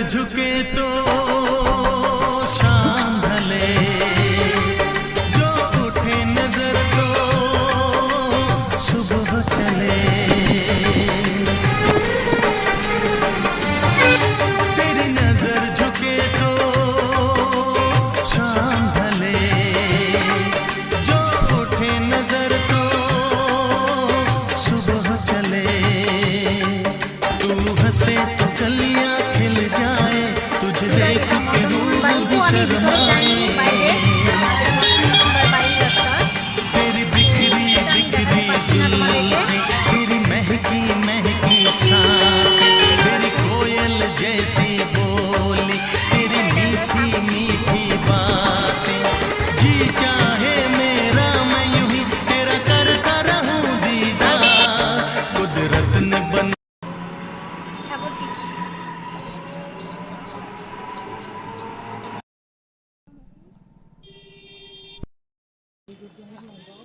झुके तो शाम ढले, जो उठे नजर तो सुबह चले। तेरी नजर झुके तो शाम ढले, जो उठे नजर तो सुबह चले। तू हंसे तो गलियां खिल जाए, तुझे देख के रूह भी शर्माए। तेरी बिखरी बिखरी जुल्फें, तेरी महकी महकी सांसें, तेरी कोयल जैसी बोली, तेरी मीठी मीठी बातें। जी चाहे मेरा मैं यूं ही तेरा करता रहूं दीदार। कुदरत ने बना Video